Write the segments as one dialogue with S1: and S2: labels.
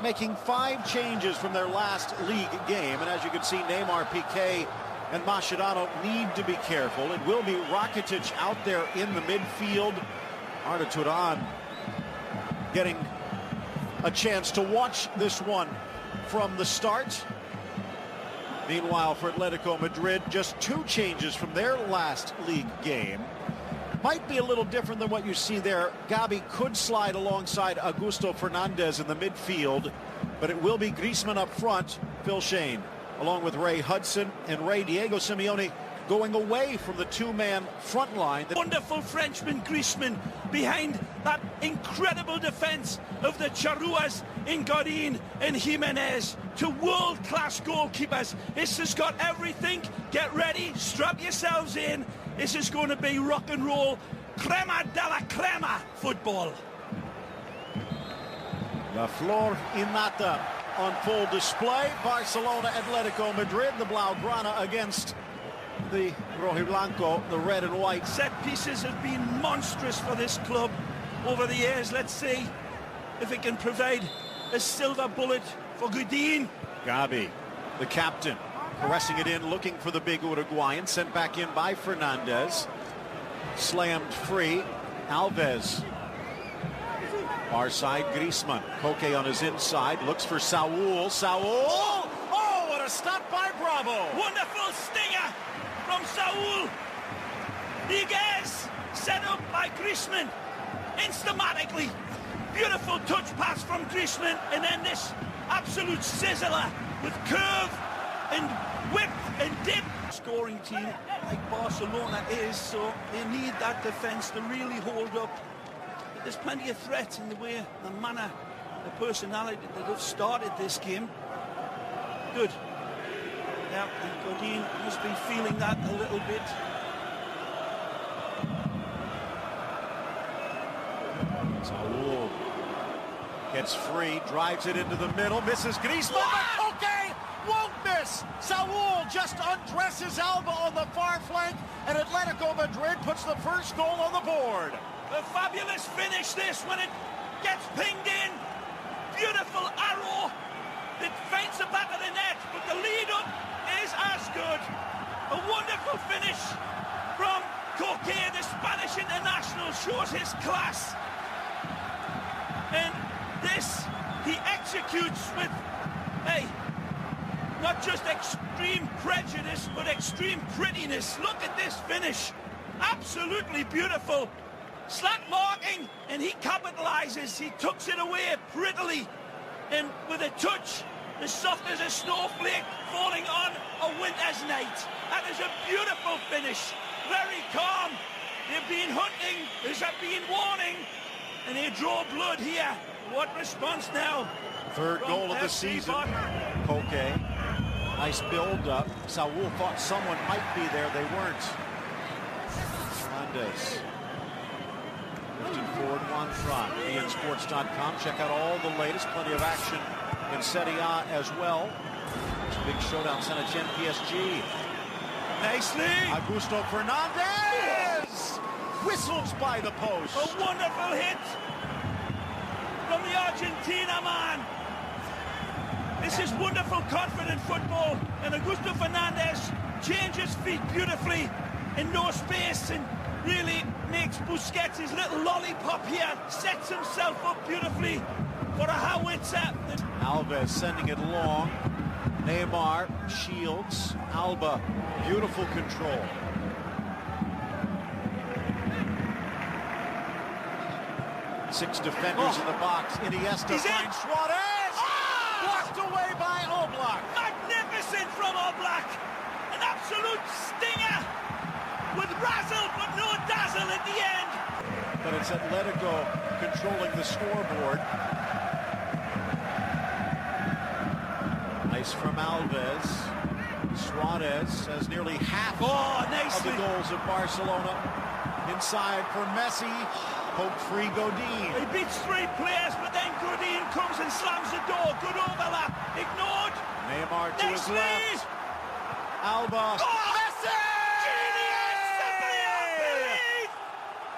S1: making 5 changes from their last league game. And as you can see, Neymar, Piqué, and Mascherano need to be careful. It will be Rakitic out there in the midfield. Arda Turan getting a chance to watch this one from the start. Meanwhile, for Atletico Madrid, just 2 changes from their last league game. Might be a little different than what you see there. Gabi could slide alongside Augusto Fernandez in the midfield, but it will be Griezmann up front, Phil Shane, along with Ray Hudson and Diego Simeone going away from the 2-man front line.
S2: Wonderful Frenchman Griezmann behind that incredible defence of the Charruas in Godin and Jimenez. 2 world-class goalkeepers. This has got everything. Get ready, strap yourselves in. This is going to be rock and roll, crema de la crema football.
S1: La Flor Innata on full display. Barcelona, Atletico Madrid, the Blaugrana against the Rojiblanco, the red and white.
S2: Set pieces have been monstrous for this club over the years. Let's see if it can provide a silver bullet for Godin.
S1: Gabi, the captain, pressing it in, looking for the big Uruguayan, sent back in by Fernandez. Slammed free, Alves. Far side, Griezmann. Koke on his inside, looks for Saúl. Saúl! Oh, what a stop by Bravo!
S2: Wonderful stinger from Saúl. Higuez set up by Griezmann instamatically. Beautiful touch pass from Griezmann, and then this absolute sizzler with curve and whip and dip. Scoring team like Barcelona is, so they need that defence to really hold up. But there's plenty of threat in the way, the manner, the personality that have started this game. Good. Yeah, and Godin must be feeling that a little bit.
S1: Saúl gets free, drives it into the middle, misses Griezmann, but Koke won't miss! Saúl just undresses Alba on the far flank, and Atletico Madrid puts the first goal on the board.
S2: A fabulous finish this when it gets pinged in. Beautiful arrow that feints the back of the net, but the lead up is as good. A wonderful finish from Koke, the Spanish international, shows his class. And this he executes with, hey, not just extreme prejudice, but extreme prettiness. Look at this finish. Absolutely beautiful. Slack marking, and he capitalizes. He tucks it away prettily, and with a touch as soft as a snowflake falling on a winter's night. That is a beautiful finish. Very calm. They've been hunting. There's been warning, and they draw blood here. What response now?
S1: Third goal of the season. Koke, nice build-up. Saúl thought someone might be there. They weren't. Fernandez. Lifting forward, Juan Fran. ENSports.com. Check out all the latest. Plenty of action in Serie A as well. It's a big showdown. Saint-Etienne, PSG.
S2: Nicely.
S1: Augusto Fernandez! Whistles by the post.
S2: A wonderful hit from the Argentina man. This is wonderful, confident football. And Augusto Fernandez changes feet beautifully in no space and really makes Busquets his little lollipop here. Sets himself up beautifully for a howitzer.
S1: Alves sending it long. Neymar shields. Alba, beautiful control. Six defenders in the box. Iniesta finds Suarez. Blocked away by Oblak.
S2: Magnificent from Oblak. An absolute stinger with razzle but no dazzle at the end.
S1: But it's Atletico controlling the scoreboard. Nice from Alves. Suarez has nearly half of the goals of Barcelona. Inside for Messi. Poke free Godin.
S2: He beats 3 players, but then Godin comes and slams the door. Good overlap. Ignored.
S1: Neymar to his left. Alba.
S2: Messi!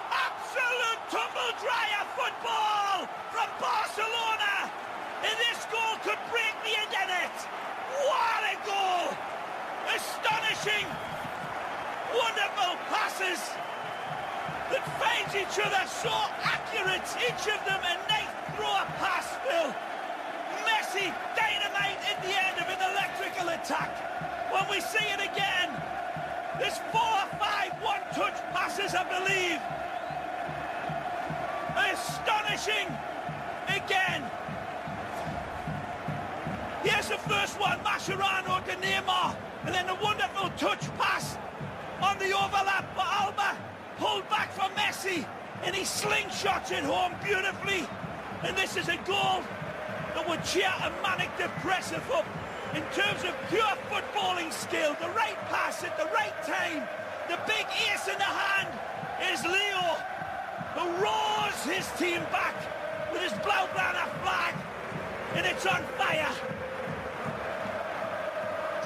S2: Absolute tumble dryer football from Barcelona. And this goal astonishing, wonderful passes that finds each other so accurate, each of them a nice throw pass, Phil. Messi, dynamite at the end of an electrical attack. When we see it again, there's 4 or 5 one-touch passes, I believe. Astonishing again. Here's the first one, Mascherano to Neymar, and then a wonderful touch pass on the overlap for Alba, pulled back from Messi, and he slingshots it home beautifully. And this is a goal that would cheer a manic depressive up. In terms of pure footballing skill, the right pass at the right time, the big ace in the hand is Leo, who roars his team back with his Blaugrana flag, and it's on fire.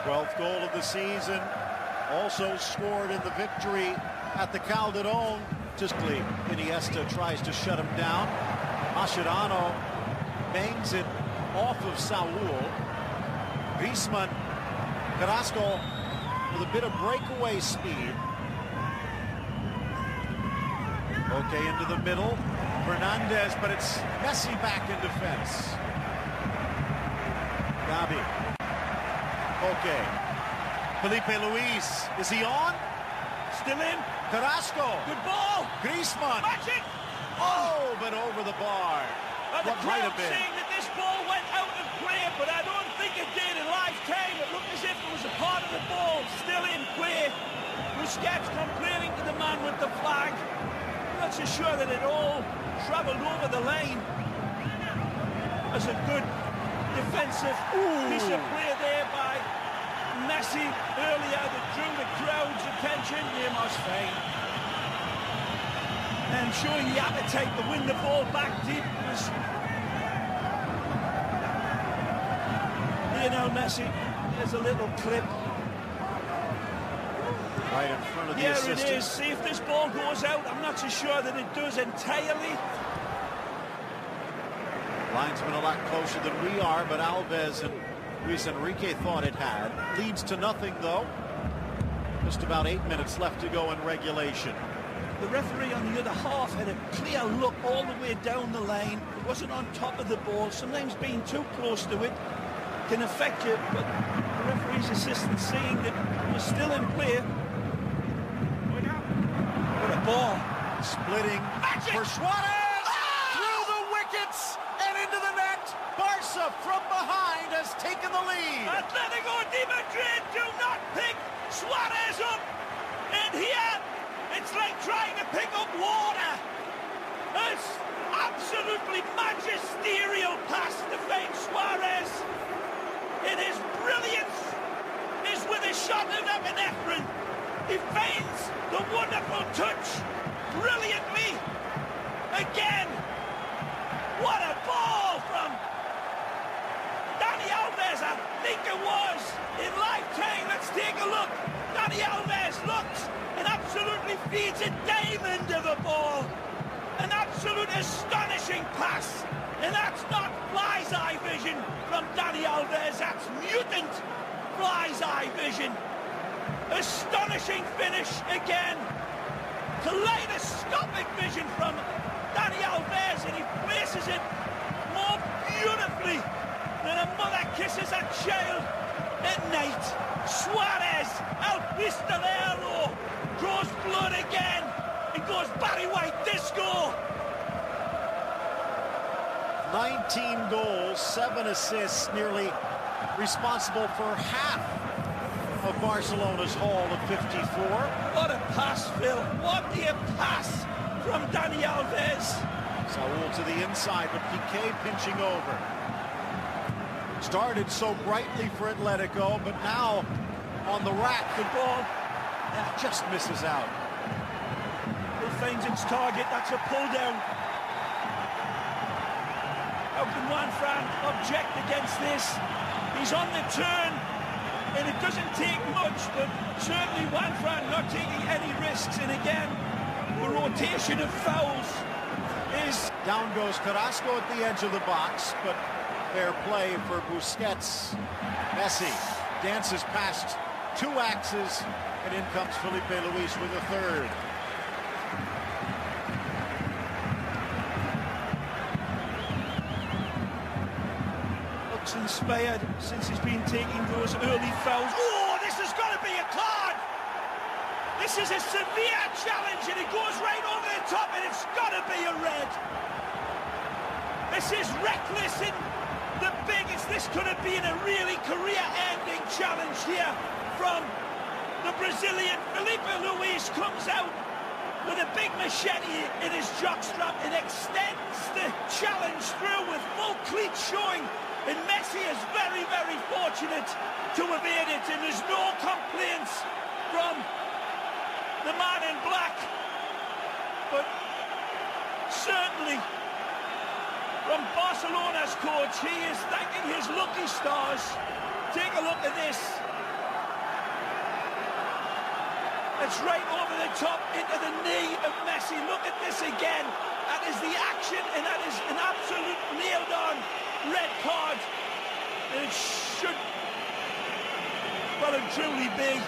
S1: 12th goal of the season, also scored in the victory at the Calderon. Iniesta tries to shut him down. Mascherano bangs it off of Saul. Griezmann, Carrasco with a bit of breakaway speed. Okay, into the middle. Fernandez, but it's Messi back in defense. Gavi. Okay. Felipe Luis, is he on?
S2: Still in.
S1: Carrasco.
S2: Good ball.
S1: Griezmann.
S2: Magic.
S1: Oh, but over the bar.
S2: Well, the
S1: What might have
S2: crowd
S1: been.
S2: saying that this ball went out of play, but I don't think it did in live time. It looked as if it was a part of the ball still in play. Busquets complaining to the man with the flag. I'm not so sure that it all travelled over the lane. That's a good defensive piece of play there by Messi earlier that drew the crowd's attention. Neymar's fine. And showing the appetite to win the ball back deep was Lionel Messi. There's a little clip.
S1: Right in front of the
S2: Here
S1: assistant.
S2: it is. See if this ball goes out. I'm not so sure that it does entirely.
S1: Linesman a lot closer than we are, but Alves and Luis Enrique thought it had. Leads to nothing, though. Just about 8 minutes left to go in regulation.
S2: The referee on the other half had a clear look all the way down the line. It wasn't on top of the ball. Sometimes being too close to it can affect you, but the referee's assistant seeing that it was still in play. What a ball.
S1: Splitting
S2: Magic.
S1: for Suarez! Through the wickets and into the net. Barca from behind has taken the lead.
S2: Atletico de Madrid do not pick Suarez up. And here, it's like trying to pick up water. It's absolutely magisterial pass to find Suarez. And his brilliance is with a shot of epinephrine. He finds the wonderful touch brilliantly. Again, what a ball from Dani Alves. I think it was in lifetime. Let's take a look. Dani Alves looks and absolutely feeds a diamond of a ball. An absolute astonishing pass. And that's not fly's eye vision from Dani Alves. That's mutant fly's eye vision. Astonishing finish again. Kaleidoscopic vision from Dani Alves, and he places it more beautifully than a mother kisses a child at night. Suarez, El Pistolero, draws blood again and goes Barry White disco.
S1: 19 goals, 7 assists, nearly responsible for half of Barcelona's haul of 54.
S2: What a pass, Phil. What a pass from Dani Alves.
S1: Saul to the inside, but Piqué pinching over. Started so brightly for Atletico, but now on the rack,
S2: The ball
S1: just misses out.
S2: will finds its target. That's a pull down. How can Juan Fran object against this? He's on the turn, and it doesn't take much, but certainly Juan Fran not taking any risks. And again, the rotation of fouls is...
S1: Down goes Carrasco at the edge of the box, but fair play for Busquets. Messi dances past 2 axes, and in comes Felipe Luis with a third.
S2: Looks inspired since he's been taking those early fouls. Oh, this has got to be a card! This is a severe challenge, and it goes right over the top, and it's got to be a red. This is reckless in the biggest. This could have been a really career-ending challenge here from the Brazilian. Felipe Luis comes out with a big machete in his jockstrap and extends the challenge through with full cleats showing. And Messi is very, very fortunate to evade it, and there's no complaints from the man in black, but certainly from Barcelona's coach, he is thanking his lucky stars. Take a look at this. It's right over the top into the knee of Messi. Look at this again. That is the action, and that is an absolute nailed-on red card. And it should well and truly be.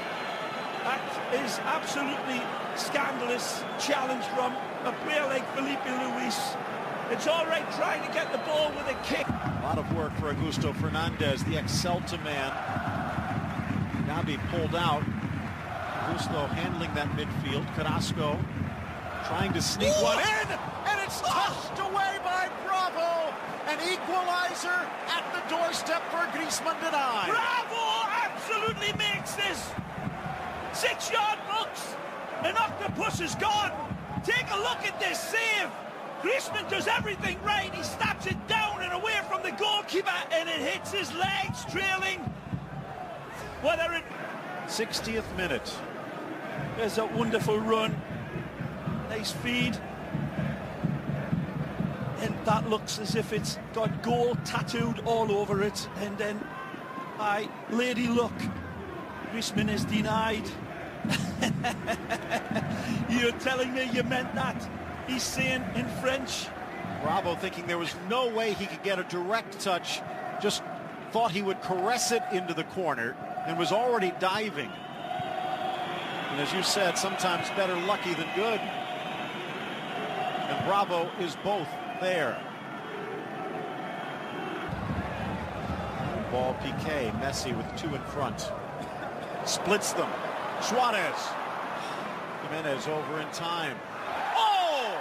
S2: That is absolutely scandalous challenge from a player like Felipe Luis. It's all right trying to get the ball with a kick.
S1: A lot of work for Augusto Fernandez, the ex-Celta man. Now be pulled out. Augusto handling that midfield. Carrasco trying to sneak one in, and it's touched away by Bravo. An equalizer at the doorstep for Griezmann denied.
S2: Bravo absolutely makes this 6-yard box. An octopus is gone. Take a look at this save. Griezmann does everything right. He snaps it down and away from the goalkeeper, and it hits his legs, trailing. Whether it...
S1: 60th minute.
S2: There's a wonderful run. Nice feed. And that looks as if it's got goal tattooed all over it. And then, by Lady Luck, Griezmann is denied. You're telling me you meant that? He's saying in French.
S1: Bravo thinking there was no way he could get a direct touch, just thought he would caress it into the corner and was already diving. And as you said, sometimes better lucky than good. And Bravo is both there. Ball PK, Messi with 2 in front. Splits them. Suarez. Jimenez over in time. Oh!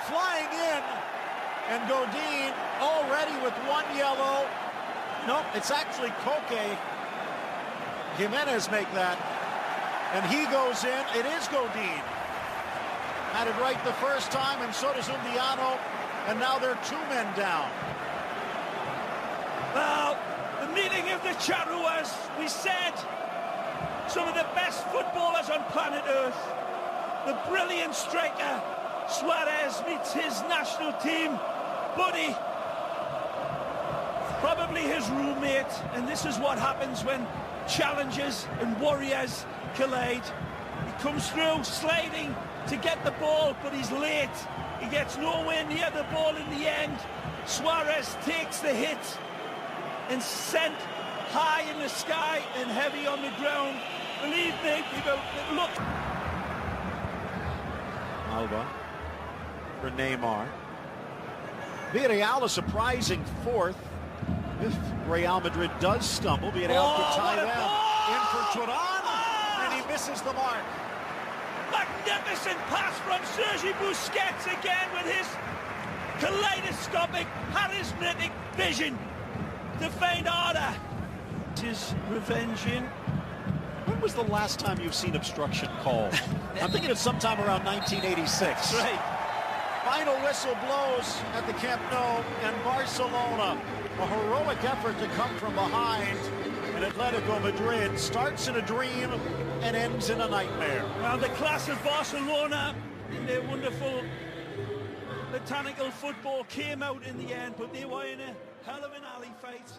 S1: Flying in. And Godin already with 1 yellow. Nope, it's actually Koke. Jimenez make that. And he goes in. It is Godin. Had it right the first time, and so does Undiano. And now they're 2 men down.
S2: Well, the meeting of the Charruas, we said, some of the best footballers on planet Earth. The brilliant striker, Suarez, meets his national team buddy, probably his roommate, and this is what happens when challengers and warriors collide. He comes through sliding to get the ball, but he's late. He gets nowhere near the ball in the end. Suarez takes the hit and sent high in the sky and heavy on the ground. Believe me, people, look.
S1: Alba for Neymar. Villarreal a surprising 4th. If Real Madrid does stumble, Villarreal could tie them. In for Turan, and he misses the mark.
S2: Magnificent pass from Sergi Busquets again with his kaleidoscopic, charismatic vision to find order. His revenge in.
S1: When was the last time you've seen obstruction called? I'm thinking it's sometime around 1986.
S2: Right.
S1: Final whistle blows at the Camp Nou, and Barcelona, a heroic effort to come from behind, and Atletico Madrid starts in a dream and ends in a nightmare.
S2: Well, the class of Barcelona in their wonderful botanical football came out in the end, but they were in a hell of an alley fight.